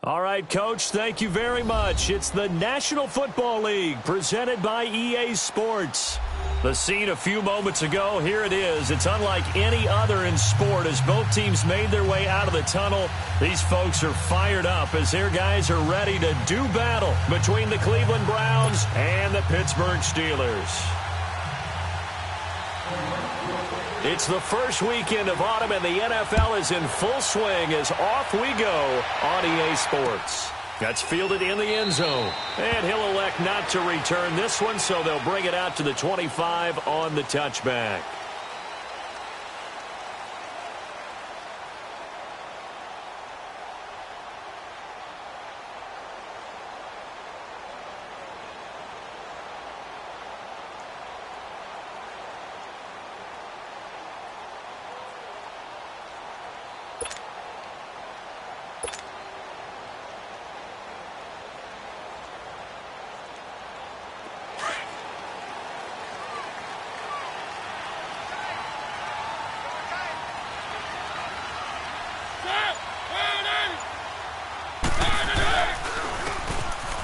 All right, Coach, thank you very much. It's the National Football League presented by EA Sports. The scene a few moments ago, here it is. It's unlike any other in sport as both teams made their way out of the tunnel. These folks are fired up as their guys are ready to do battle between the Cleveland Browns and the Pittsburgh Steelers. It's the first weekend of autumn, and the NFL is in full swing as off we go on EA Sports. That's fielded in the end zone. And he'll elect not to return this one, so they'll bring it out to the 25 on the touchback.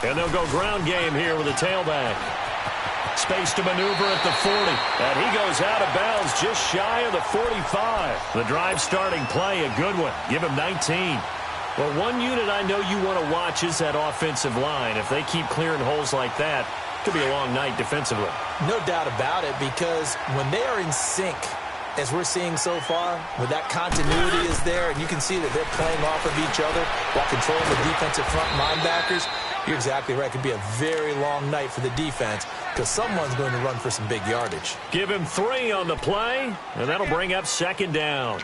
And they'll go ground game here with a tailback. Space to maneuver at the 40. And he goes out of bounds just shy of the 45. The drive starting play, a good one. Give him 19. Well, one unit I know you want to watch is that offensive line. If they keep clearing holes like that, it could be a long night defensively. No doubt about it, because when they are in sync, as we're seeing so far, where that continuity is there, and you can see that they're playing off of each other while controlling the defensive front linebackers, you're exactly right. It could be a very long night for the defense because someone's going to run for some big yardage. Give him 3 on the play, and that'll bring up second down.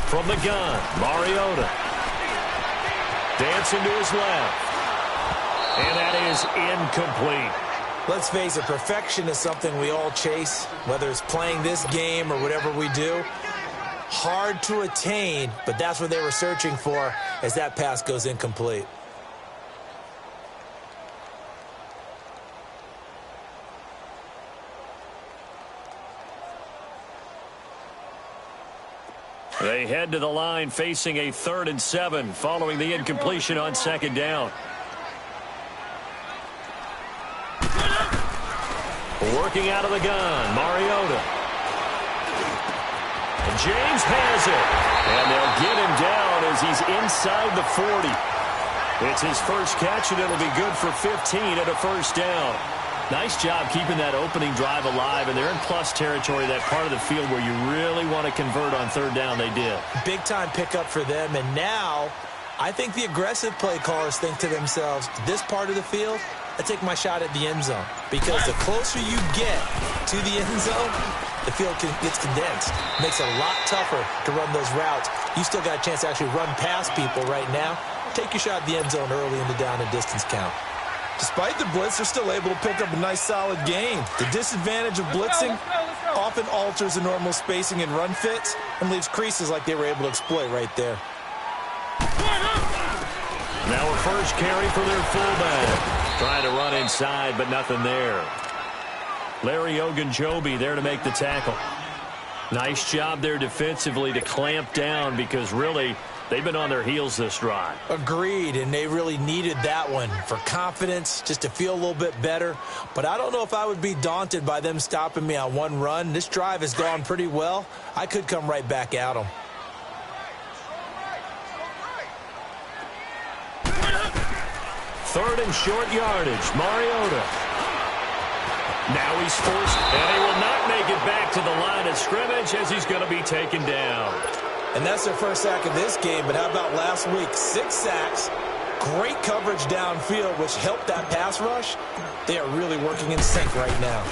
From the gun, Mariota. Dancing to his left. And that is incomplete. Let's face it, perfection is something we all chase, whether it's playing this game or whatever we do. Hard to attain, but that's what they were searching for as that pass goes incomplete. They head to the line facing a 3rd and 7 following the incompletion on second down. Working out of the gun, Mariota. And James has it. And they'll get him down as he's inside the 40. It's his first catch, and it'll be good for 15 at a first down. Nice job keeping that opening drive alive, and they're in plus territory, that part of the field where you really want to convert on 3rd down. They did. Big-time pickup for them, and now I think the aggressive play callers think to themselves, this part of the field, I take my shot at the end zone, because the closer you get to the end zone, the field gets condensed. It makes it a lot tougher to run those routes. You still got a chance to actually run past people right now. Take your shot at the end zone early in the down and distance count. Despite the blitz, they're still able to pick up a nice, solid gain. The disadvantage of blitzing often alters the normal spacing and run fits and leaves creases like they were able to exploit right there. Now a first carry for their fullback. Trying to run inside, but nothing there. Larry Ogunjobi there to make the tackle. Nice job there defensively to clamp down because really they've been on their heels this drive. Agreed, and they really needed that one for confidence, just to feel a little bit better. But I don't know if I would be daunted by them stopping me on one run. This drive has gone pretty well. I could come right back at them. Third and short yardage, Mariota. Now he's forced, and he will not make it back to the line of scrimmage as he's going to be taken down. And that's their first sack of this game, but how about last week? 6 sacks, great coverage downfield, which helped that pass rush. They are really working in sync right now.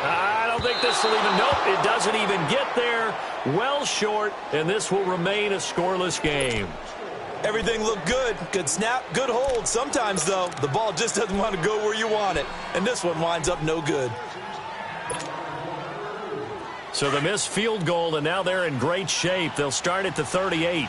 I don't think this will even, nope, it doesn't even get there. Well short, and this will remain a scoreless game. Everything looked good. Good snap, good hold. Sometimes, though, the ball just doesn't want to go where you want it. And this one winds up no good. So the missed field goal, and now they're in great shape. They'll start at the 38.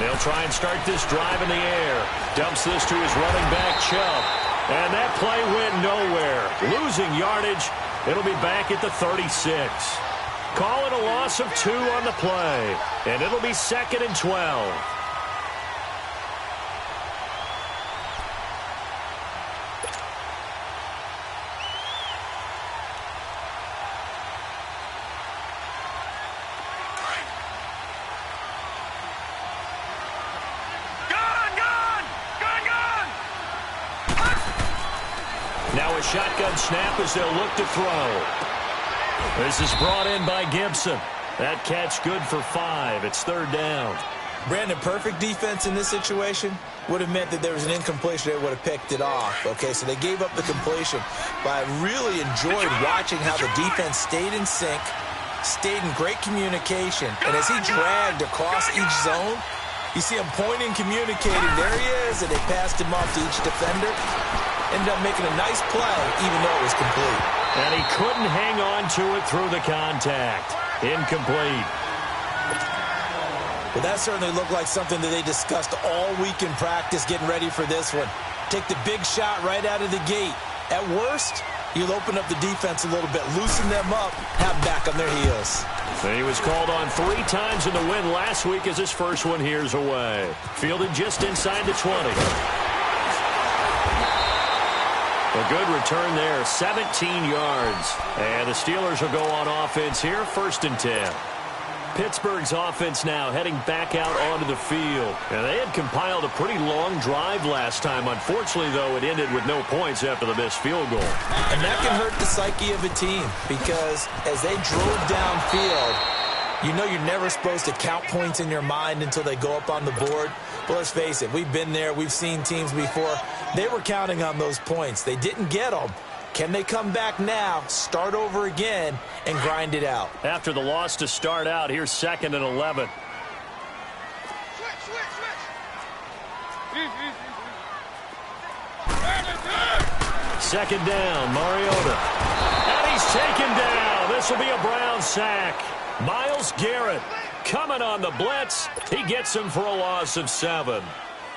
They'll try and start this drive in the air. Dumps this to his running back, Chubb. And that play went nowhere. Losing yardage. It'll be back at the 36. Call it a loss of 2 on the play. And it'll be 2nd and 12. Now a shotgun snap as they'll look to throw. This is brought in by Gibson. That catch good for 5. It's 3rd down. Brandon, perfect defense in this situation would have meant that there was an incompletion. They would have picked it off. Okay, so they gave up the completion. But I really enjoyed watching how the defense stayed in sync, stayed in great communication. And as he dragged across each zone, you see him pointing, communicating. There he is, and they passed him off to each defender. Ended up making a nice play, even though it was complete. And he couldn't hang on to it through the contact. Incomplete. Well, that certainly looked like something that they discussed all week in practice getting ready for this one. Take the big shot right out of the gate. At worst, you'll open up the defense a little bit, loosen them up, have back on their heels. He was called on 3 times in the win last week as his first one here's away. Fielded just inside the 20. A good return there, 17 yards. And the Steelers will go on offense here, 1st and 10. Pittsburgh's offense now heading back out onto the field. And they had compiled a pretty long drive last time. Unfortunately, though, it ended with no points after the missed field goal. And that can hurt the psyche of a team because as they drove downfield, you know you're never supposed to count points in your mind until they go up on the board. But let's face it, we've been there. We've seen teams before. They were counting on those points. They didn't get them. Can they come back now, start over again, and grind it out? After the loss to start out, here's 2nd and 11. Second down, Mariota. And he's taken down. This will be a Brown sack. Myles Garrett coming on the blitz. He gets him for a loss of 7.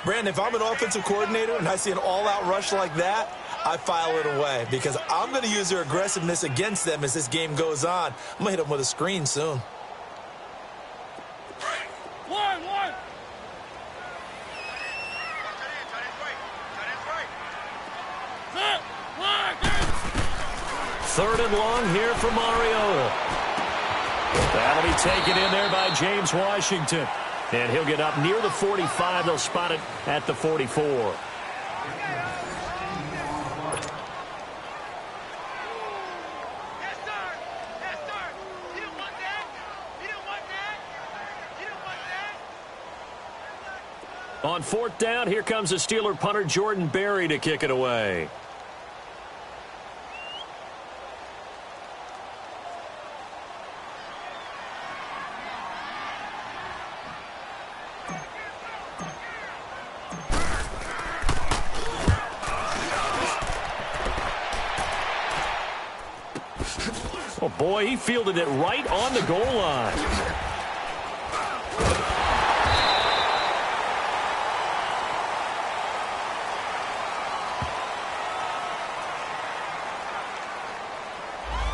Brandon, if I'm an offensive coordinator and I see an all-out rush like that, I file it away because I'm going to use their aggressiveness against them as this game goes on. I'm going to hit them with a screen soon. One. 3rd and long here for Mariota. That'll be taken in there by James Washington. And he'll get up near the 45. They'll spot it at the 44. Yes, sir. You don't want that. On 4th down, here comes the Steeler punter Jordan Berry to kick it away. Oh, boy, he fielded it right on the goal line.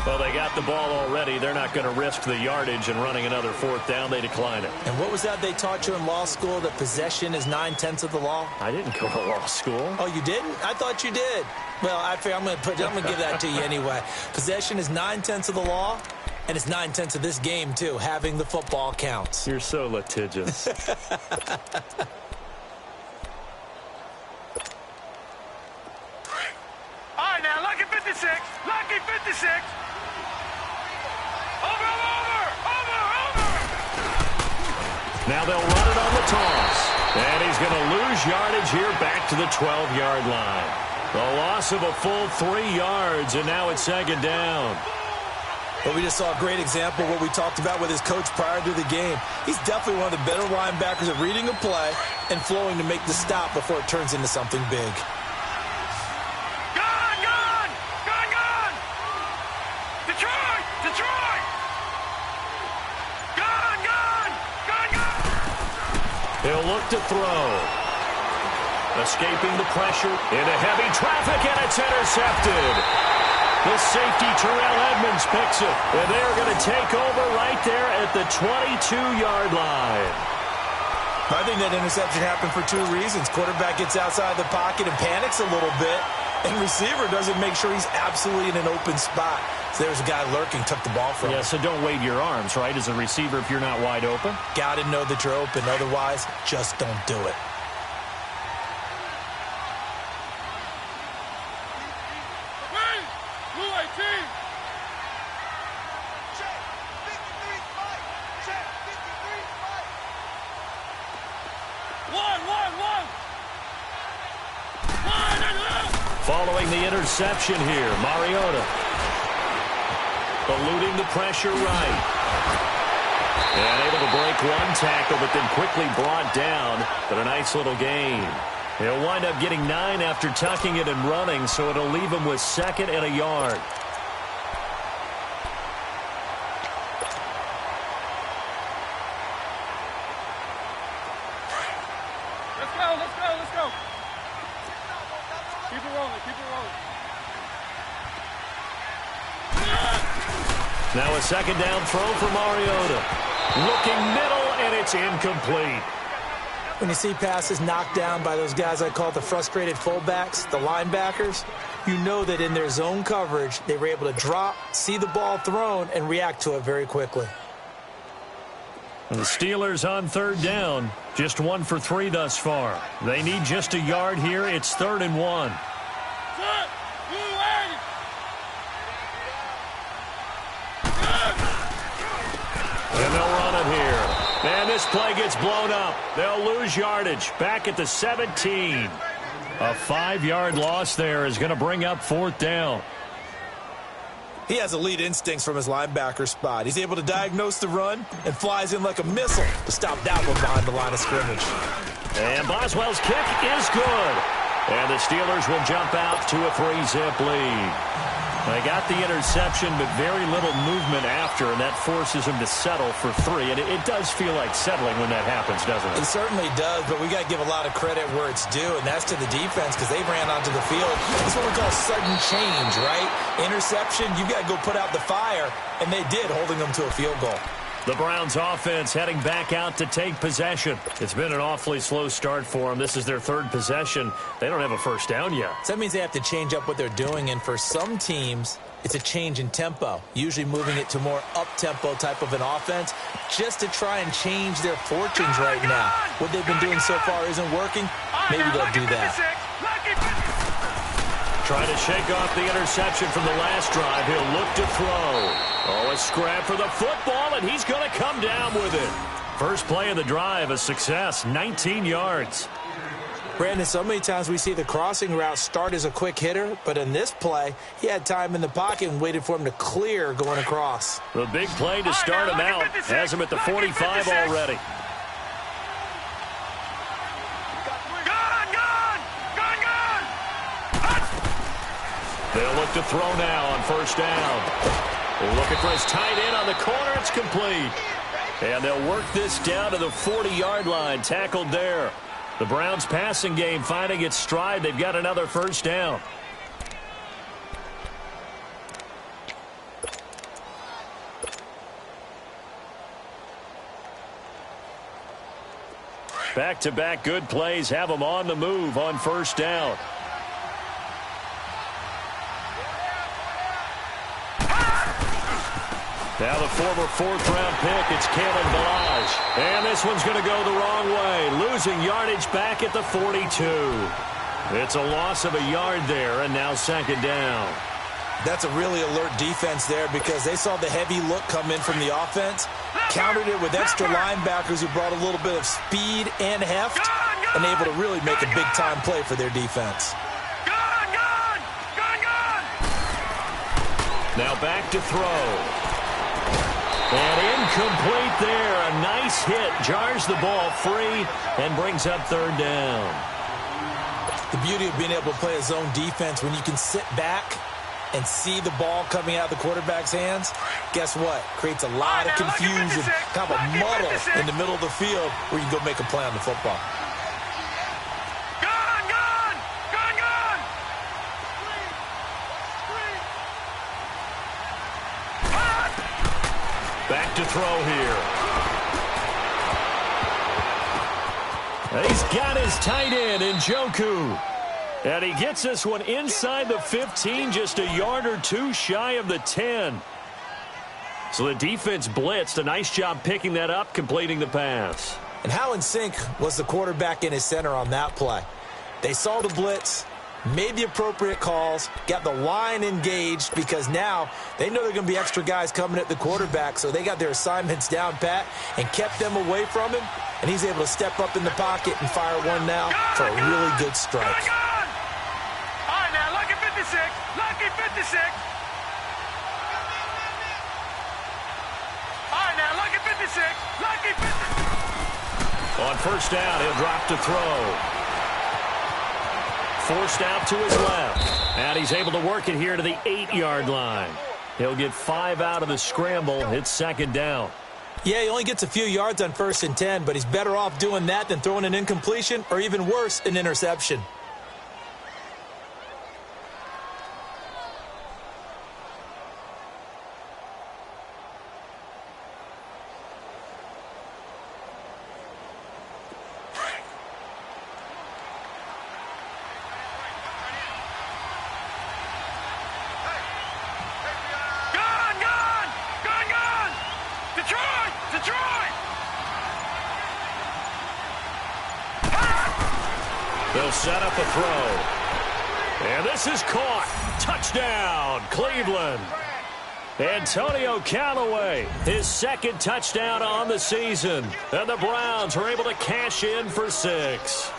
Well, they got the ball already. They're not going to risk the yardage and running another 4th down. They decline it. And what was that they taught you in law school, that possession is 9/10 of the law? I didn't go to law school. Oh, you didn't? I thought you did. Well, I'm going to give that to you anyway. Possession is 9/10 of the law, and it's 9/10 of this game, too. Having the football counts. You're so litigious. All right, now, lucky 56. Lucky 56. Over. Now they'll run it on the toss. And he's going to lose yardage here back to the 12-yard line. A loss of a full 3 yards, and now it's 2nd down. But we just saw a great example of what we talked about with his coach prior to the game. He's definitely one of the better linebackers at reading a play and flowing to make the stop before it turns into something big. Gone, gone! Gone, gone! Detroit! Detroit! Gone, gone! Gone, gone! He'll look to throw. Escaping the pressure into heavy traffic, and it's intercepted. The safety, Terrell Edmonds, picks it. And they're going to take over right there at the 22-yard line. I think that interception happened for two reasons. Quarterback gets outside the pocket and panics a little bit, and receiver doesn't make sure he's absolutely in an open spot. So there's a guy lurking, took the ball from him. Yeah, so don't wave your arms, right, as a receiver if you're not wide open. Got to know that you're open. Otherwise, just don't do it. Following the interception here, Mariota. Eluding the pressure right. And able to break one tackle, but then quickly brought down. But a nice little gain. He'll wind up getting 9 after tucking it and running, so it'll leave him with 2nd and a yard. Let's go. Keep it rolling, keep it rolling. Now a 2nd down throw for Mariota. Looking middle, and it's incomplete. When you see passes knocked down by those guys I call the frustrated fullbacks, the linebackers, you know that in their zone coverage, they were able to drop, see the ball thrown, and react to it very quickly. And the Steelers on 3rd down. Just 1 for 3 thus far. They need just a yard here. It's 3rd and 1. And they'll run it here. And this play gets blown up. They'll lose yardage. Back at the 17. A 5-yard loss there is going to bring up 4th down. He has elite instincts from his linebacker spot. He's able to diagnose the run and flies in like a missile to stop that one behind the line of scrimmage. And Boswell's kick is good. And the Steelers will jump out to a 3-zip lead. They got the interception, but very little movement after, and that forces him to settle for 3. And it does feel like settling when that happens, doesn't it? It certainly does, but we got to give a lot of credit where it's due, and that's to the defense because they ran onto the field. It's what we call sudden change, right? Interception, you got to go put out the fire, and they did, holding them to a field goal. The Browns offense heading back out to take possession. It's been an awfully slow start for them. This is their 3rd possession. They don't have a first down yet. So that means they have to change up what they're doing, and for some teams, it's a change in tempo, usually moving it to more up-tempo type of an offense just to try and change their fortunes right now. What they've been doing so far isn't working. Maybe they'll do that. Trying to shake off the interception from the last drive. He'll look to throw. Oh, a scrap for the football, and he's going to come down with it. First play of the drive, a success, 19 yards. Brandon, so many times we see the crossing route start as a quick hitter, but in this play, he had time in the pocket and waited for him to clear going across. The big play to start him out. Has him at the 45 already. They'll look to throw now on 1st down. They're looking for his tight end on the corner. It's complete. And they'll work this down to the 40-yard line. Tackled there. The Browns' passing game finding its stride. They've got another 1st down. Back-to-back good plays have them on the move on 1st down. Now the former 4th-round pick, it's Kalen Ballage. And this one's going to go the wrong way, losing yardage back at the 42. It's a loss of a yard there, and now 2nd down. That's a really alert defense there because they saw the heavy look come in from the offense, countered it with extra linebackers who brought a little bit of speed and heft, and able to really make a big-time play for their defense. Now back to throw. And incomplete there. A nice hit. Jars the ball free and brings up third down. The beauty of being able to play a zone defense when you can sit back and see the ball coming out of the quarterback's hands, guess what? Creates a lot of confusion, kind of a muddle in the middle of the field where you can go make a play on the football. Back to throw here. He's got his tight end in Njoku. And he gets this one inside the 15, just a yard or two shy of the 10. So the defense blitzed. A nice job picking that up, completing the pass. And how in sync was the quarterback and his center on that play? They saw the blitz, made the appropriate calls, got the line engaged because now they know there are going to be extra guys coming at the quarterback, so they got their assignments down pat and kept them away from him, and he's able to step up in the pocket and fire one now for a really good strike. Lucky 56. All right, now, lucky 56. Lucky 56. On first down, he'll drop to throw. Forced out to his left. And he's able to work it here to the 8-yard line. He'll get 5 out of the scramble. It's second down. Yeah, he only gets a few yards on 1st and 10, but he's better off doing that than throwing an incompletion or even worse, an interception. They'll set up a throw. And this is caught. Touchdown, Cleveland. Antonio Callaway, his second touchdown on the season. And the Browns are able to cash in for 6.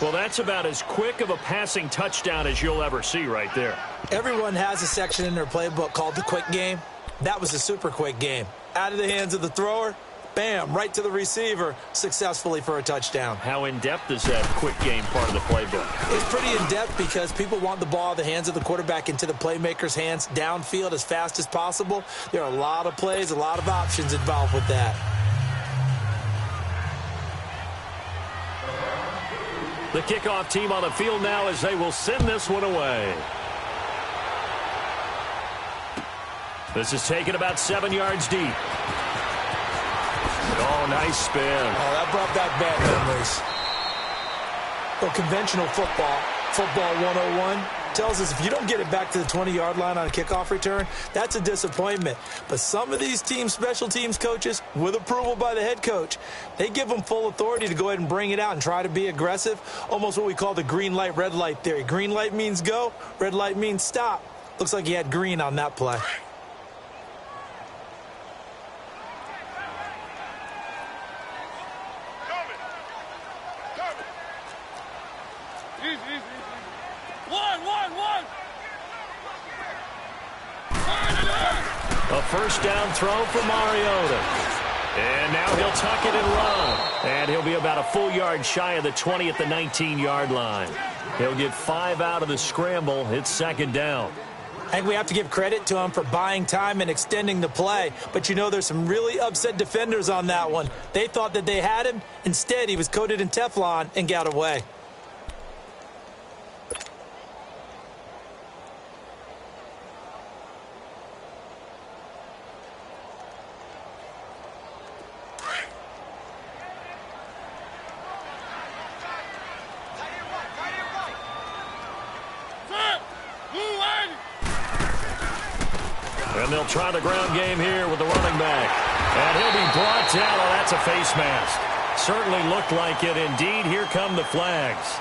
Well, that's about as quick of a passing touchdown as you'll ever see right there. Everyone has a section in their playbook called the quick game. That was a super quick game. Out of the hands of the thrower, bam, right to the receiver, successfully for a touchdown. How in-depth is that quick game part of the playbook? It's pretty in-depth because people want the ball out of the hands of the quarterback into the playmaker's hands downfield as fast as possible. There are a lot of plays, a lot of options involved with that. The kickoff team on the field now as they will send this one away. This is taken about 7 yards deep. Oh, nice spin. Oh, that brought back bad memories. Well, conventional football 101, tells us if you don't get it back to the 20-yard line on a kickoff return, that's a disappointment. But some of these teams, special teams coaches, with approval by the head coach, they give them full authority to go ahead and bring it out and try to be aggressive, almost what we call the green light, red light theory. Green light means go, red light means stop. Looks like he had green on that play. A first down throw for Mariota. And now he'll tuck it and run. And he'll be about a full yard shy of the 20 at the 19-yard line. He'll get 5 out of the scramble. It's second down. I think we have to give credit to him for buying time and extending the play. But, you know, there's some really upset defenders on that one. They thought that they had him. Instead, he was coated in Teflon and got away. And they'll try the ground game here with the running back. And he'll be brought down. Oh, that's a face mask. Certainly looked like it. Indeed, here come the flags.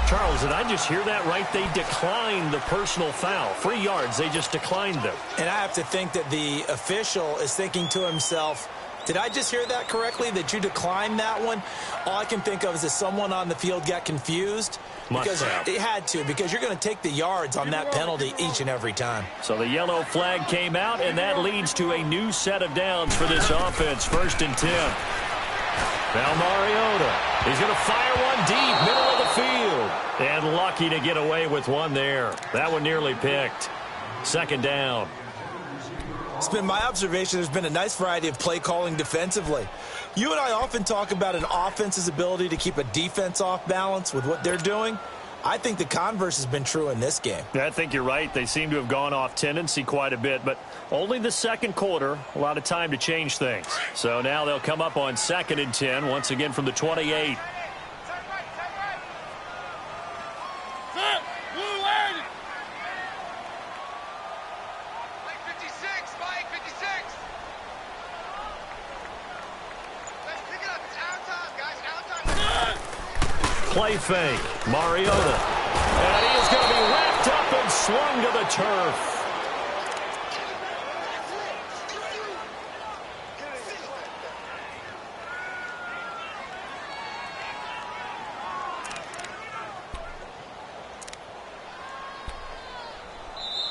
Charles, did I just hear that right? They declined the personal foul. 3 yards, they just declined them. And I have to think that the official is thinking to himself, Did I just hear that correctly, that you declined that one? All I can think of is that someone on the field got confused. Because it had to, because you're going to take the yards on that penalty each and every time. So the yellow flag came out, and that leads to a new set of downs for this offense. 1st and 10. Now Mariota. He's going to fire one deep, middle of the field. And lucky to get away with one there. That one nearly picked. 2nd down. It's been my observation there's been a nice variety of play calling defensively. You and I often talk about an offense's ability to keep a defense off balance with what they're doing. I think the converse has been true in this game. I think you're right. They seem to have gone off tendency quite a bit, but only the 2nd quarter, a lot of time to change things. So now they'll come up on 2nd and 10, once again from the 28. Play fake. Mariota. And he is going to be wrapped up and slung to the turf.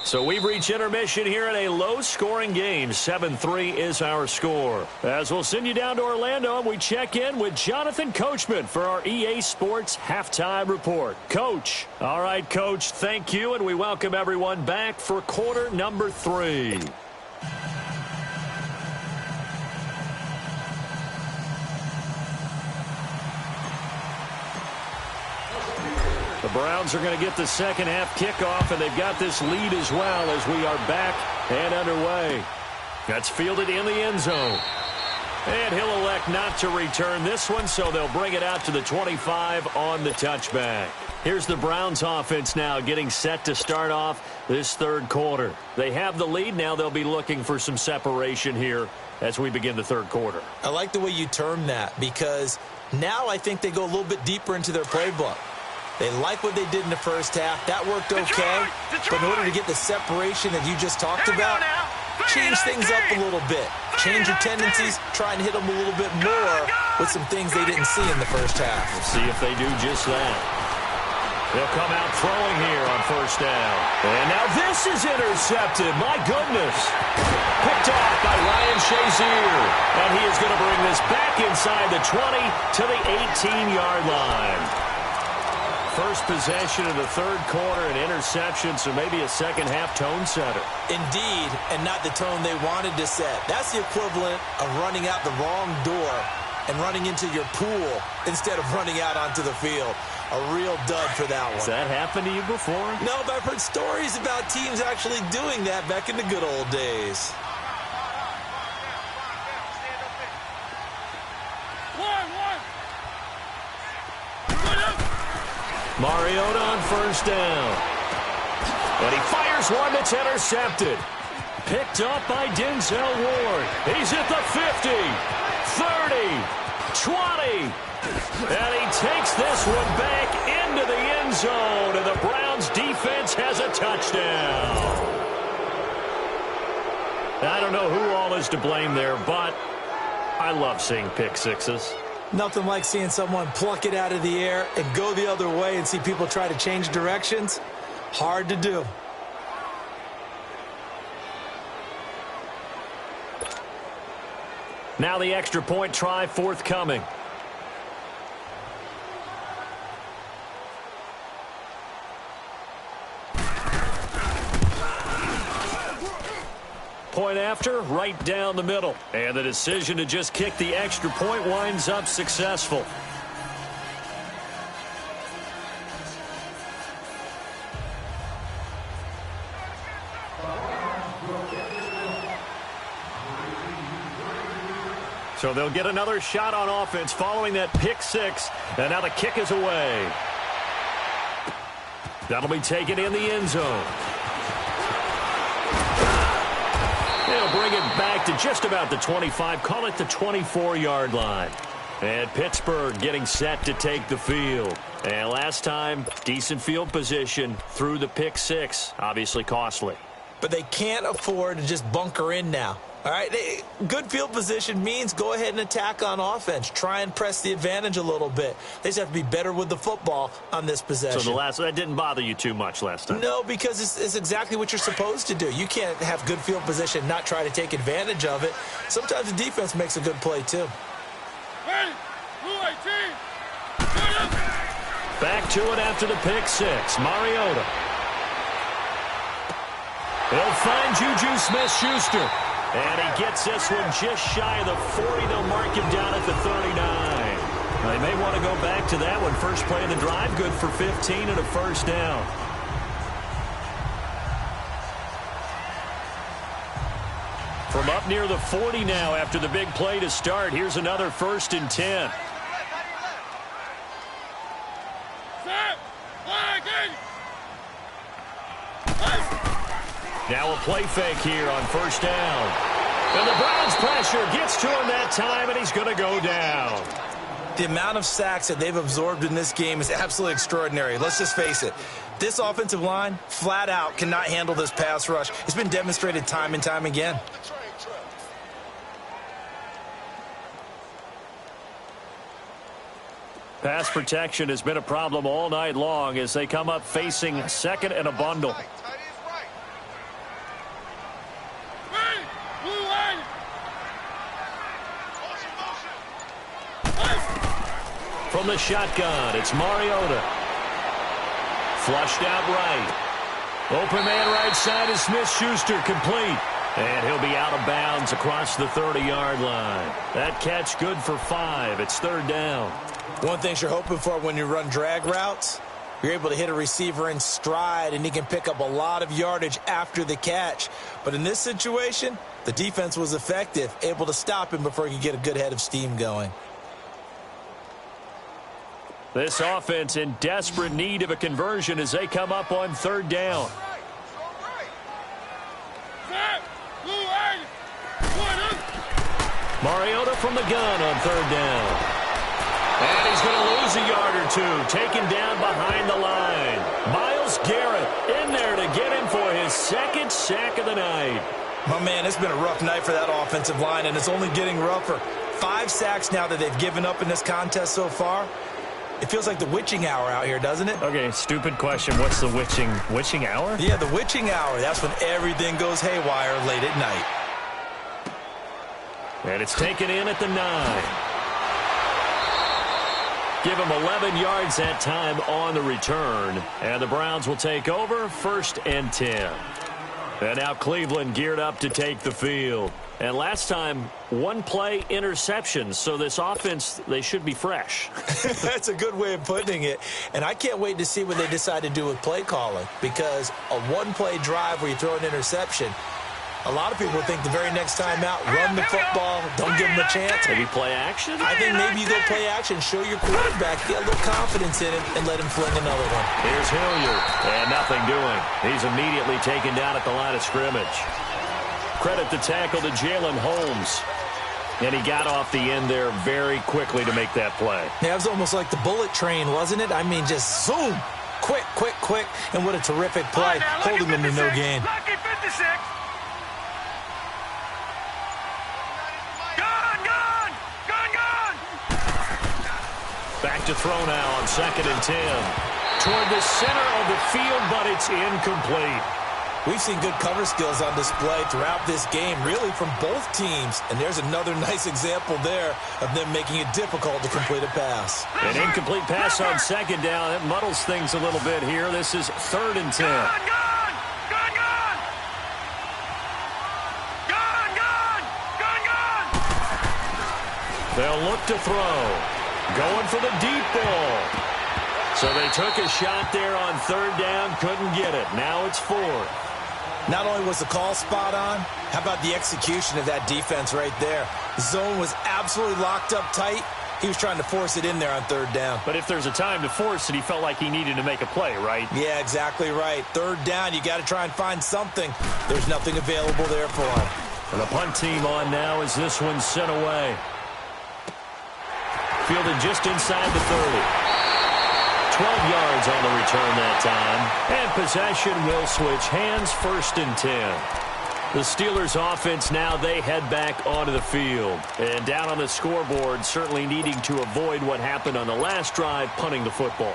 So we've reached intermission here in a low-scoring game. 7-3 is our score. As we'll send you down to Orlando, and we check in with Jonathan Coachman for our EA Sports Halftime Report. Coach. All right, Coach, thank you, and we welcome everyone back for quarter number 3. The Browns are going to get the 2nd half kickoff, and they've got this lead as well as we are back and underway. That's fielded in the end zone. And he'll elect not to return this one, so they'll bring it out to the 25 on the touchback. Here's the Browns offense now getting set to start off this 3rd quarter. They have the lead. Now they'll be looking for some separation here as we begin the 3rd quarter. I like the way you term that, because now I think they go a little bit deeper into their playbook. They like what they did in the 1st half. That worked okay. But in order to get the separation that you just talked about, change things up a little bit. Change your tendencies. Try and hit them a little bit more with some things they didn't see in the 1st half. We'll see if they do just that. They'll come out throwing here on 1st down. And now this is intercepted. My goodness. Picked off by Ryan Shazier. And he is going to bring this back inside the 20 to the 18-yard line. First possession of the 3rd quarter, an interception, so maybe a 2nd half tone setter. Indeed, and not the tone they wanted to set. That's the equivalent of running out the wrong door and running into your pool instead of running out onto the field. A real dud for that one. Has that happened to you before? No, but I've heard stories about teams actually doing that back in the good old days. Mariota on 1st down. And he fires one that's intercepted. Picked up by Denzel Ward. He's at the 50, 30, 20. And he takes this one back into the end zone. And the Browns defense has a touchdown. I don't know who all is to blame there, but I love seeing pick sixes. Nothing like seeing someone pluck it out of the air and go the other way and see people try to change directions. Hard to do. Now the extra point try forthcoming. Point after, right down the middle. And the decision to just kick the extra point winds up successful. So they'll get another shot on offense following that pick six. And now the kick is away. That'll be taken in the end zone. They'll bring it back to just about the 25. Call it the 24-yard line. And Pittsburgh getting set to take the field. And last time, decent field position through the pick six. Obviously costly. But they can't afford to just bunker in now. All right, good field position means go ahead and attack on offense. Try and press the advantage a little bit. They just have to be better with the football on this possession. So that didn't bother you too much last time? No, because it's exactly what you're supposed to do. You can't have good field position and not try to take advantage of it. Sometimes the defense makes a good play, too. Ready? Blue 18. Back to it after the pick six. Mariota. He'll find Juju Smith-Schuster. And he gets this one just shy of the 40. They'll mark him down at the 39. They may want to go back to that one. First play of the drive, good for 15 and a first down. From up near the 40 now after the big play to start. Here's another 1st and 10. Now a play fake here on first down. And the Browns pressure gets to him that time, and he's going to go down. The amount of sacks that they've absorbed in this game is absolutely extraordinary. Let's just face it. This offensive line, flat out, cannot handle this pass rush. It's been demonstrated time and time again. Pass protection has been a problem all night long as they come up facing second and a bundle. From the shotgun, it's Mariota. Flushed out right. Open man right side is Smith-Schuster, complete. And he'll be out of bounds across the 30-yard line. That catch good for 5. It's 3rd down. One thing you're hoping for when you run drag routes, you're able to hit a receiver in stride, and he can pick up a lot of yardage after the catch. But in this situation, the defense was effective, able to stop him before he could get a good head of steam going. This offense in desperate need of a conversion as they come up on 3rd down. Mariota from the gun on 3rd down. And he's going to lose a yard or two, taken down behind the line. Myles Garrett in there to get him for his 2nd sack of the night. My man, it's been a rough night for that offensive line, and it's only getting rougher. 5 sacks now that they've given up in this contest so far. It feels like the witching hour out here, doesn't it? Okay, stupid question. What's the witching hour? Yeah, the witching hour. That's when everything goes haywire late at night. And it's taken in at the 9. Give him 11 yards that time on the return. And the Browns will take over 1st and 10. And now Cleveland geared up to take the field. And last time, 1 play interception. So this offense, they should be fresh. That's a good way of putting it. And I can't wait to see what they decide to do with play calling. Because a 1-play drive where you throw an interception, a lot of people think the very next time out, run the football, don't give them a chance. Maybe play action? I think maybe you go play action, show your quarterback, get a little confidence in him, and let him fling another one. Here's Hilliard, and nothing doing. He's immediately taken down at the line of scrimmage. Credit the tackle to Jalen Holmes. And he got off the end there very quickly to make that play. Yeah, it was almost like the bullet train, wasn't it? I mean, just zoom. Quick, quick, quick. And what a terrific play, holding them to no gain. Lucky 56. Back to throw now on 2nd and 10. Toward the center of the field, but it's incomplete. We've seen good cover skills on display throughout this game, really from both teams. And there's another nice example there of them making it difficult to complete a pass. An incomplete pass on 2nd down. It muddles things a little bit here. This is 3rd and 10. They'll look to throw. Going for the deep ball. So they took a shot there on 3rd down, couldn't get it. Now it's 4th. Not only was the call spot on, how about the execution of that defense right there? The zone was absolutely locked up tight. He was trying to force it in there on 3rd down. But if there's a time to force it, he felt like he needed to make a play, right? Yeah, exactly right. 3rd down, you got to try and find something. There's nothing available there for him. And the punt team on now as this one's sent away. Fielded just inside the 30. 12 yards on the return that time. And possession will switch hands, 1st and 10. The Steelers offense now, they head back onto the field. And down on the scoreboard, certainly needing to avoid what happened on the last drive, punting the football.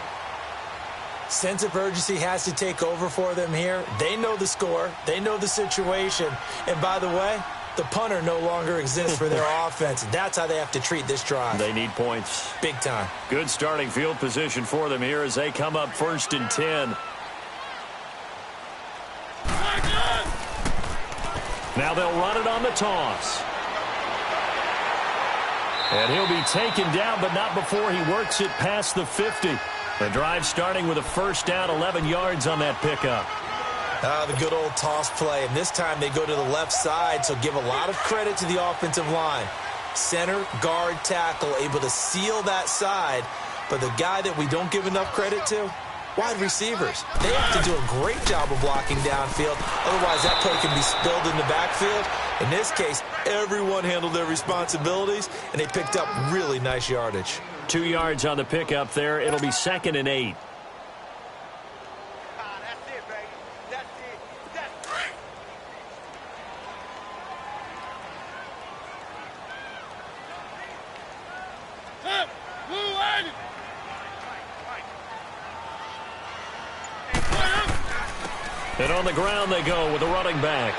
Sense of urgency has to take over for them here. They know the score. They know the situation. And by the way, the punter no longer exists for their offense. That's how they have to treat this drive. They need points. Big time. Good starting field position for them here as they come up 1st and 10. Now they'll run it on the toss. And he'll be taken down, but not before he works it past the 50. The drive starting with a first down, 11 yards on that pickup. The good old toss play. And this time they go to the left side, so give a lot of credit to the offensive line. Center, guard, tackle, able to seal that side. But the guy that we don't give enough credit to, wide receivers. They have to do a great job of blocking downfield. Otherwise, that play can be spilled in the backfield. In this case, everyone handled their responsibilities, and they picked up really nice yardage. 2 yards on the pickup there. It'll be 2nd and 8. And on the ground they go with a running back.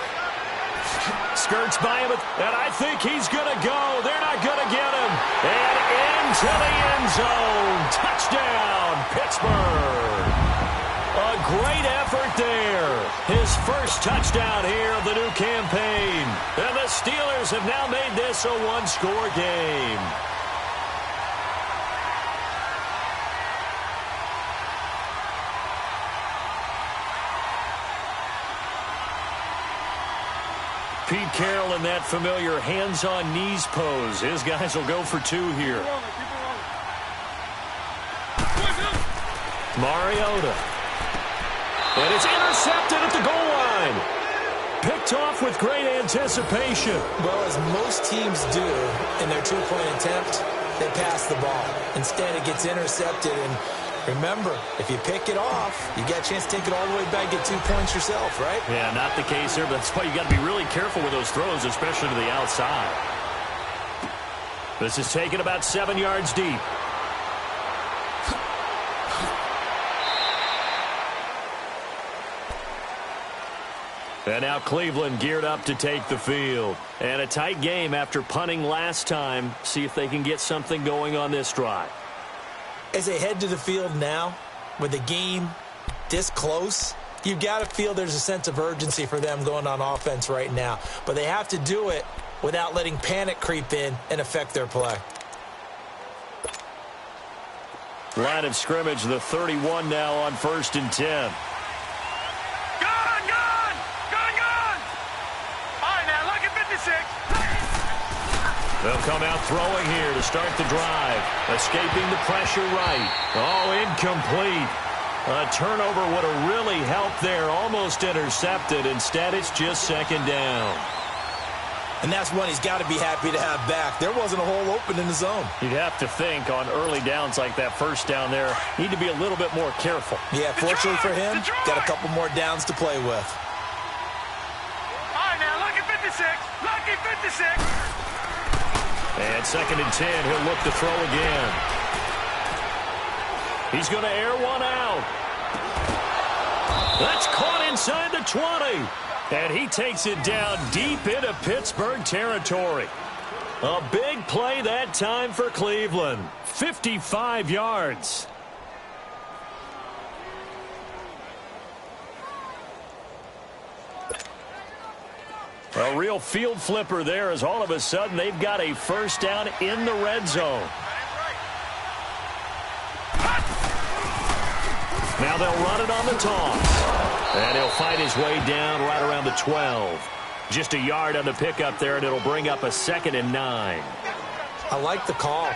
Skirts by him, and I think he's going to go. They're not going to get him. And into the end zone. Touchdown, Pittsburgh. A great effort there. His first touchdown here of the new campaign. And the Steelers have now made this a one-score game. Pete Carroll in that familiar hands-on-knees pose. His guys will go for 2 here. Mariota. And it's intercepted at the goal line. Picked off with great anticipation. Well, as most teams do in their two-point attempt, they pass the ball. Instead, it gets intercepted. And remember, if you pick it off, you get a chance to take it all the way back, get 2 points yourself, right? Yeah, not the case here, but that's why you got to be really careful with those throws, especially to the outside. This is taken about 7 yards deep. And now Cleveland geared up to take the field. And a tight game after punting last time. See if they can get something going on this drive. As they head to the field now, with the game this close, you've got to feel there's a sense of urgency for them going on offense right now. But they have to do it without letting panic creep in and affect their play. Line of scrimmage, the 31 now on 1st and 10. They'll come out throwing here to start the drive. Escaping the pressure right. Oh, incomplete. A turnover would have really helped there. Almost intercepted. Instead, it's just 2nd down. And that's one he's got to be happy to have back. There wasn't a hole open in the zone. You'd have to think on early downs like that first down there, need to be a little bit more careful. Yeah, fortunately for him, got a couple more downs to play with. All right, now, lucky 56. Lucky 56. And 2nd and 10, he'll look to throw again. He's going to air one out. That's caught inside the 20. And he takes it down deep into Pittsburgh territory. A big play that time for Cleveland. 55 yards. A real field flipper there as all of a sudden they've got a first down in the red zone. Now they'll run it on the toss. And he'll fight his way down right around the 12. Just a yard on the pickup there, and it'll bring up a 2nd and 9. I like the call.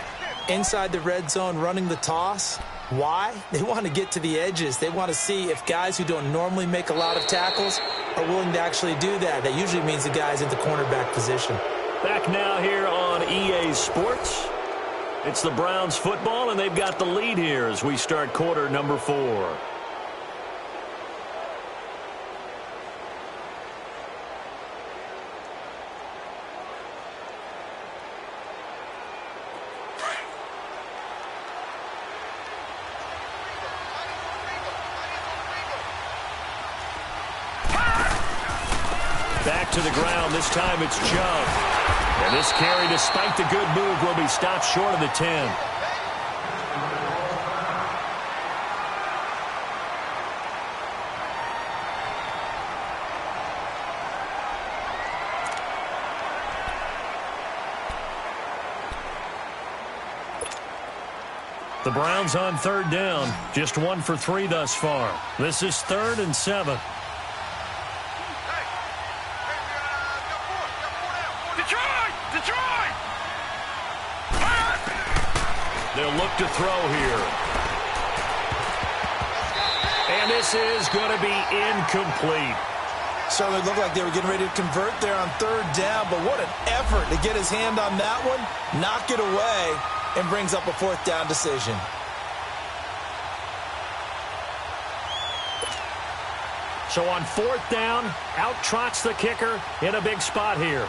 Inside the red zone running the toss. Why? They want to get to the edges. They want to see if guys who don't normally make a lot of tackles are willing to actually do that. That usually means the guy's in the cornerback position. Back now here on EA Sports. It's the Browns football, and they've got the lead here as we start quarter number 4. to the ground. This time it's Chubb. And this carry, despite the good move, will be stopped short of the 10. The Browns on third down. Just 1 for 3 thus far. This is 3rd and 7. Detroit! They'll look to throw here. And this is going to be incomplete. Certainly looked like they were getting ready to convert there on third down, but what an effort to get his hand on that one, knock it away, and brings up a 4th down decision. So on 4th down, out trots the kicker in a big spot here.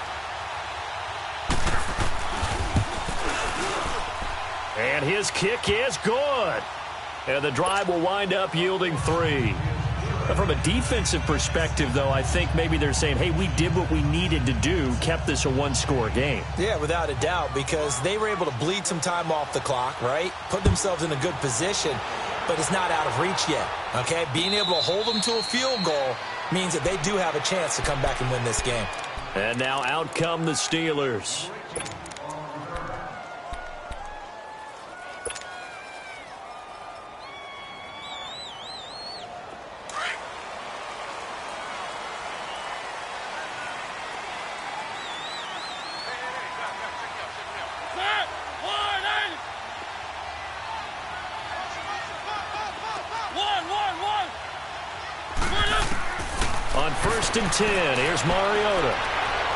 And his kick is good. And the drive will wind up yielding 3. From a defensive perspective, though, I think maybe they're saying, hey, we did what we needed to do, kept this a 1-score game. Yeah, without a doubt, because they were able to bleed some time off the clock, right? Put themselves in a good position, but it's not out of reach yet, okay? Being able to hold them to a field goal means that they do have a chance to come back and win this game. And now out come the Steelers. On 1st and 10, here's Mariota.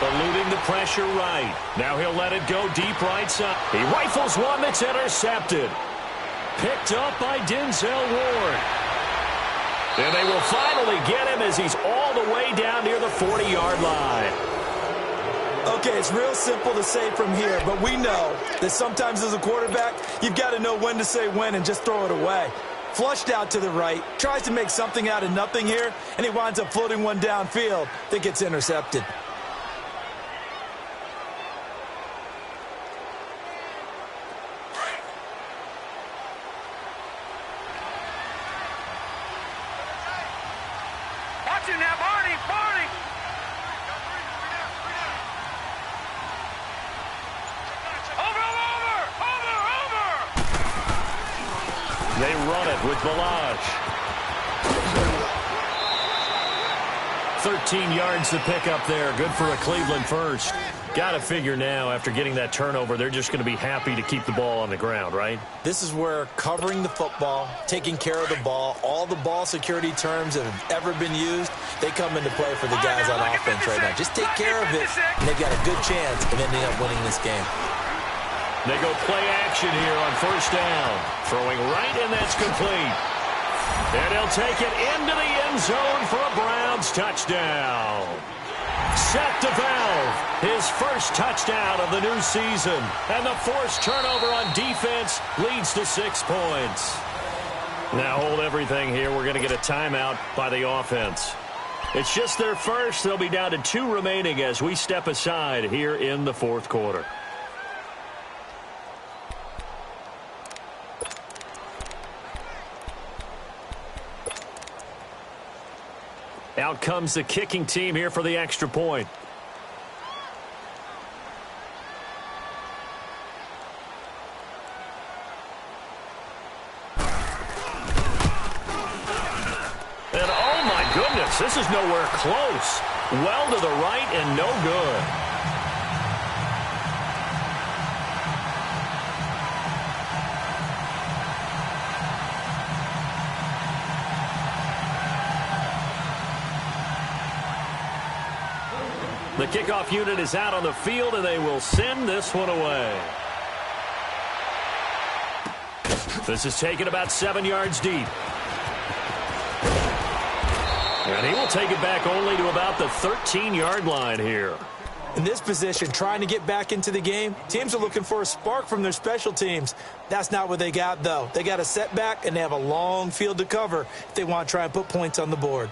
Eluding the pressure right. Now he'll let it go deep right side. He rifles one that's intercepted. Picked up by Denzel Ward. And they will finally get him as he's all the way down near the 40-yard line. Okay, it's real simple to say from here, but we know that sometimes as a quarterback, you've got to know when to say when and just throw it away. Flushed out to the right, tries to make something out of nothing here, and he winds up floating one downfield that gets intercepted. Watch it now, Barney! They run it with Balaj. 13 yards to pick up there. Good for a Cleveland first. Got to figure now, after getting that turnover, they're just going to be happy to keep the ball on the ground, right? This is where covering the football, taking care of the ball, all the ball security terms that have ever been used, they come into play for the guys on offense right now. Just take care of it, and they've got a good chance of ending up winning this game. They go play action here on 1st down. Throwing right, and that's complete. And he'll take it into the end zone for a Browns touchdown. Set to Valve, his first touchdown of the new season. And the forced turnover on defense leads to 6 points. Now hold everything here. We're going to get a timeout by the offense. It's just their first. They'll be down to 2 remaining as we step aside here in the 4th quarter. Out comes the kicking team here for the extra point. And oh my goodness, this is nowhere close. Well to the right and no good. The kickoff unit is out on the field, and they will send this one away. This is taken about 7 yards deep. And he will take it back only to about the 13-yard line here. In this position, trying to get back into the game, teams are looking for a spark from their special teams. That's not what they got, though. They got a setback, and they have a long field to cover if they want to try and put points on the board.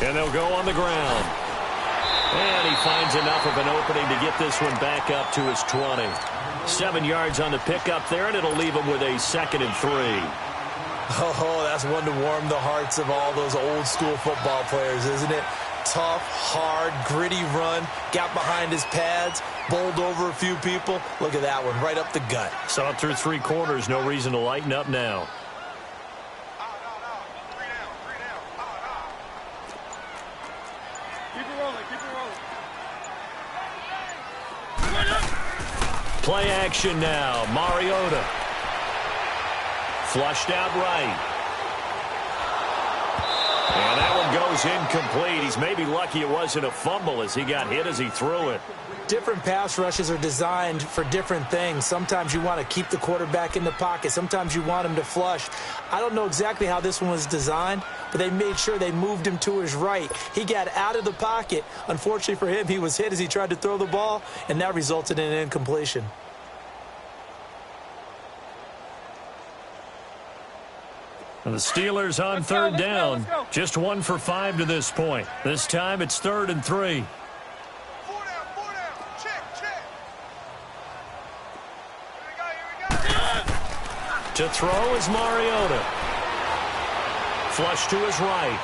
And they'll go on the ground. And he finds enough of an opening to get this one back up to his 20. 7 yards on the pickup there, and it'll leave him with a 2nd and 3. Oh, that's one to warm the hearts of all those old-school football players, isn't it? Tough, hard, gritty run, got behind his pads, bowled over a few people. Look at that one, right up the gut. Saw it through 3 quarters, no reason to lighten up now. Keep it rolling, keep it rolling. Play action now. Mariota. Flushed out right. And that one goes incomplete. He's maybe lucky it wasn't a fumble as he got hit as he threw it. Different pass rushes are designed for different things. Sometimes you want to keep the quarterback in the pocket. Sometimes you want him to flush. I don't know exactly how this one was designed, but they made sure they moved him to his right. He got out of the pocket. Unfortunately for him, he was hit as he tried to throw the ball, and that resulted in an incompletion. And the Steelers on third down. Just 1 for 5 to this point. This time it's 3rd and 3. To throw is Mariota. Flush to his right.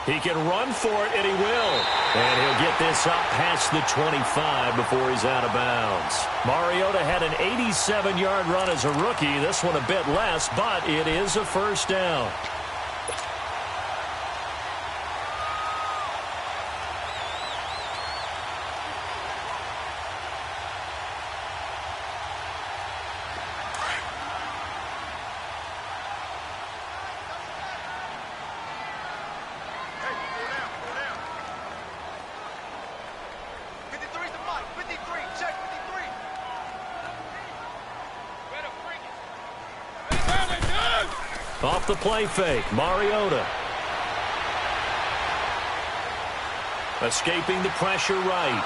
He can run for it, and he will. And he'll get this up past the 25 before he's out of bounds. Mariota had an 87-yard run as a rookie. This one a bit less, but it is a first down. Off the play fake, Mariota. Escaping the pressure right.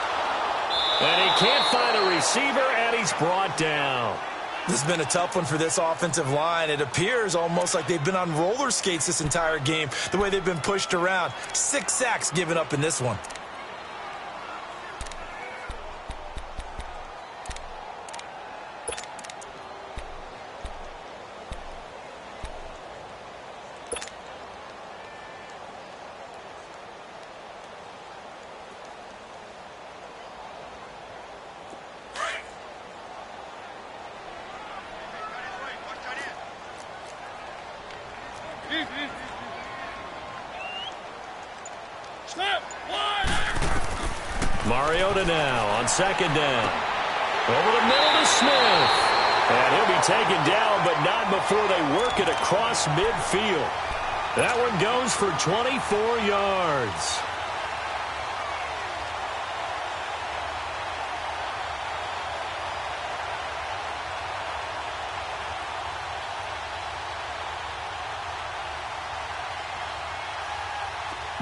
And he can't find a receiver, and he's brought down. This has been a tough one for this offensive line. It appears almost like they've been on roller skates this entire game, the way they've been pushed around. 6 sacks given up in this one. Mariota now on 2nd down. Over the middle to Smith. And he'll be taken down, but not before they work it across midfield. That one goes for 24 yards.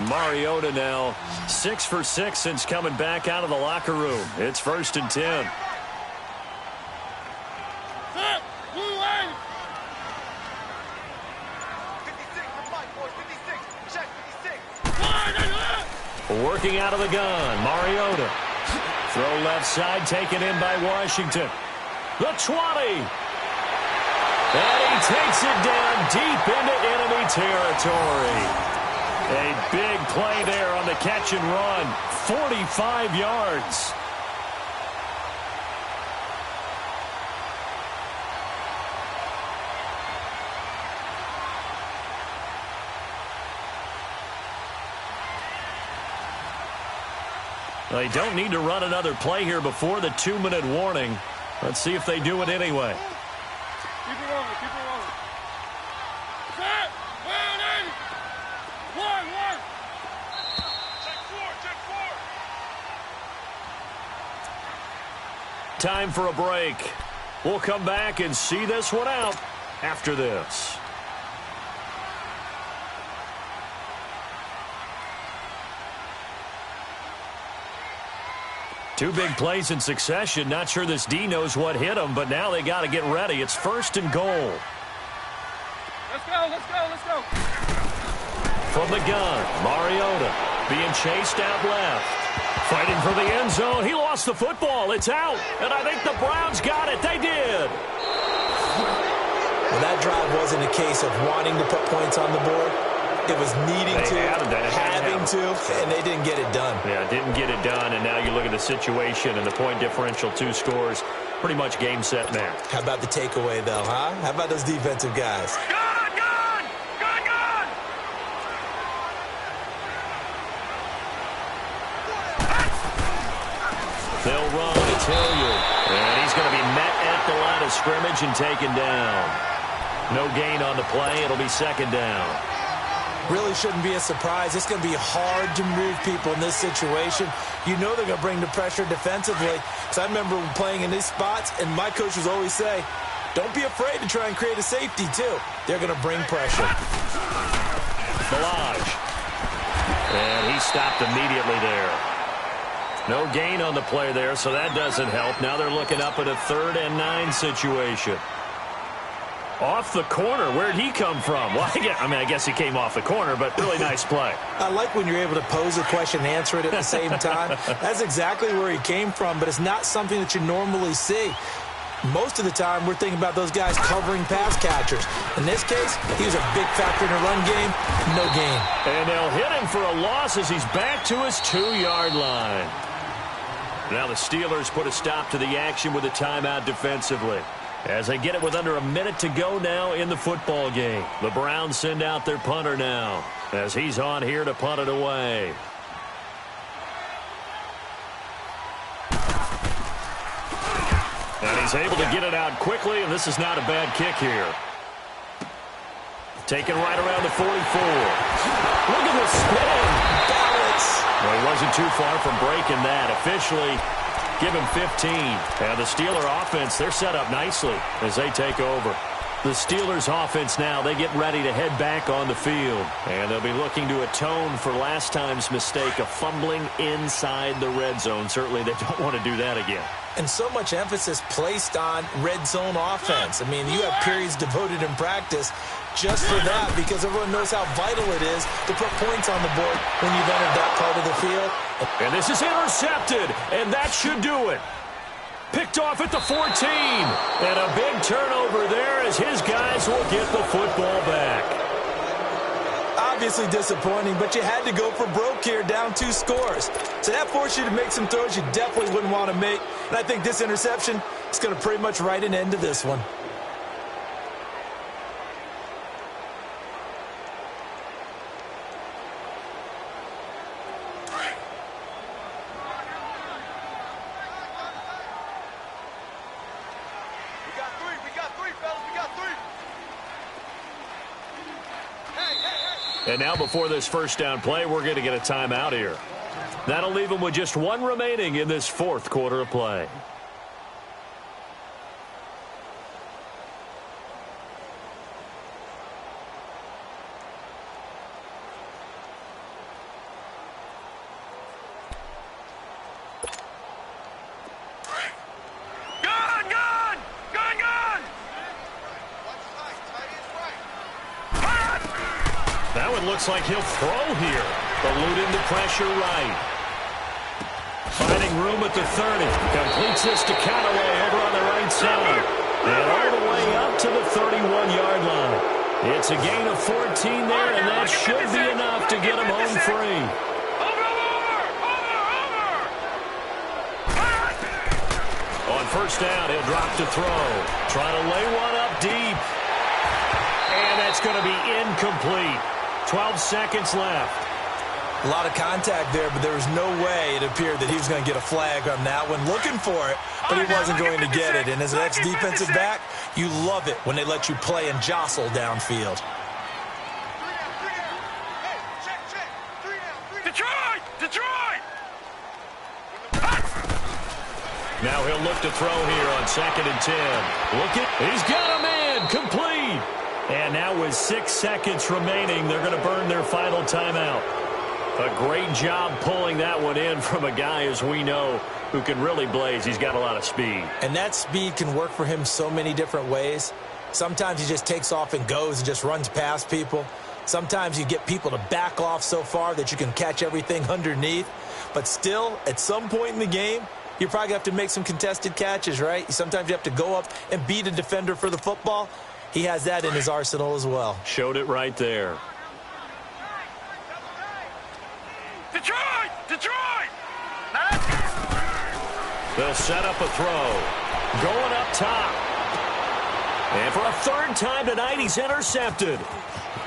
Mariota now 6 for 6 since coming back out of the locker room. It's 1st and 10. Working out of the gun, Mariota. Throw left side, taken in by Washington. The 20. And he takes it down deep into enemy territory. A big play there on the catch and run. 45 yards. They don't need to run another play here before the 2-minute warning. Let's see if they do it anyway. Keep it rolling, keep it rolling. Set, well, in. One. Check four. Time for a break. We'll come back and see this one out after this. Two big plays in succession. Not sure this D knows what hit him, but now they got to get ready. It's 1st and goal. Let's go. from the gun. Mariota being chased out left. Fighting for the end zone. He lost the football. It's out. And I think the Browns got it. They did. Well, that drive wasn't a case of wanting to put points on the board. It was needing having to, and they didn't get it done. Yeah, didn't get it done, and now you look at the situation and the point differential, 2 scores, pretty much game, set, match. How about the takeaway, though, huh? How about those defensive guys? Gun! They'll run. It's Hilliard. And he's going to be met at the line of scrimmage and taken down. No gain on the play. It'll be second down. Really shouldn't be a surprise. It's going to be hard to move people in this situation. You know they're going to bring the pressure defensively. Because I remember playing in these spots, and my coaches always say, don't be afraid to try and create a safety, too. They're going to bring pressure. Balaj. And he stopped immediately there. No gain on the play there, so that doesn't help. Now they're looking up at a 3rd and 9 situation. Off the corner. Where'd he come from? Well, I guess he came off the corner, but really nice play. I like when you're able to pose a question and answer it at the same time. That's exactly where he came from, but it's not something that you normally see. Most of the time, we're thinking about those guys covering pass catchers. In this case, he was a big factor in the run game. No gain. And they'll hit him for a loss as he's back to his 2-yard line. Now the Steelers put a stop to the action with a timeout defensively. As they get it with under a minute to go now in the football game. The Browns send out their punter now as he's on here to punt it away. And he's able to get it out quickly, and this is not a bad kick here. Taken right around the 44. Look at the spin. Balance. Well, he wasn't too far from breaking that. Officially, give him 15. And the Steeler offense, they're set up nicely as they take over. The Steelers offense now, they get ready to head back on the field. And they'll be looking to atone for last time's mistake of fumbling inside the red zone. Certainly they don't want to do that again. And so much emphasis placed on red zone offense. I mean, you have periods devoted in practice just for that because everyone knows how vital it is to put points on the board when you've entered that part of the field. And this is intercepted, and that should do it. Picked off at the 14. And a big turnover there as his guys will get the football back. Obviously disappointing, but you had to go for broke here, down 2 scores. So that forced you to make some throws you definitely wouldn't want to make. And I think this interception is going to pretty much write an end to this one. And now before this first down play, we're going to get a timeout here. That'll leave them with just 1 remaining in this 4th quarter of play. Looks like he'll throw here. Eluding the pressure right. Finding room at the 30. Completes this to Callaway over on the right side. And all the way up to the 31-yard line. It's a gain of 14 there, and that should be enough to get him home free. On first down, he'll drop to throw. Trying to lay one up deep. And that's going to be incomplete. 12 seconds left. A lot of contact there, but there was no way it appeared that he was going to get a flag on that one. Looking for it, but he wasn't going to get it. And as an ex-defensive back, you love it when they let you play and jostle downfield. Detroit! Now he'll look to throw here on 2nd and 10. Look it. He's got a man. Complete. And now with 6 seconds remaining, they're going to burn their final timeout. A great job pulling that one in from a guy, as we know, who can really blaze. He's got a lot of speed. And that speed can work for him so many different ways. Sometimes he just takes off and goes and just runs past people. Sometimes you get people to back off so far that you can catch everything underneath. But still, at some point in the game, you probably have to make some contested catches, right? Sometimes you have to go up and beat a defender for the football. He has that in his arsenal as well. Showed it right there. Detroit! Detroit! They'll set up a throw. Going up top. And for a third time tonight, he's intercepted.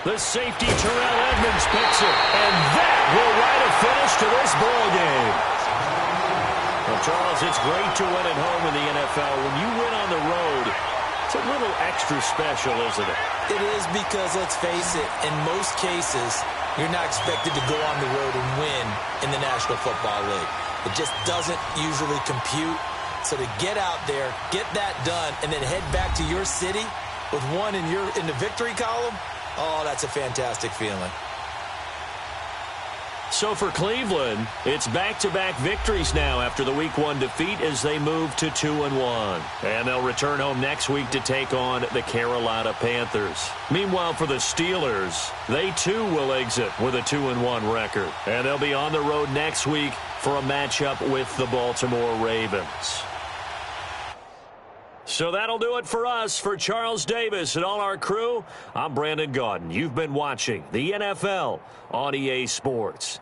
The safety, Terrell Edmonds, picks it. And that will write a finish to this ball game. Well, Charles, it's great to win at home in the NFL. When you win on the road, it's a little extra special, isn't it? It is because, let's face it, in most cases, you're not expected to go on the road and win in the National Football League. It just doesn't usually compute. So to get out there, get that done, and then head back to your city with one in the victory column, oh, that's a fantastic feeling. So for Cleveland, it's back-to-back victories now after the Week 1 defeat as they move to 2-1. And they'll return home next week to take on the Carolina Panthers. Meanwhile, for the Steelers, they too will exit with a 2-1 record. And they'll be on the road next week for a matchup with the Baltimore Ravens. So that'll do it for us. For Charles Davis and all our crew, I'm Brandon Gaudin. You've been watching the NFL on EA Sports.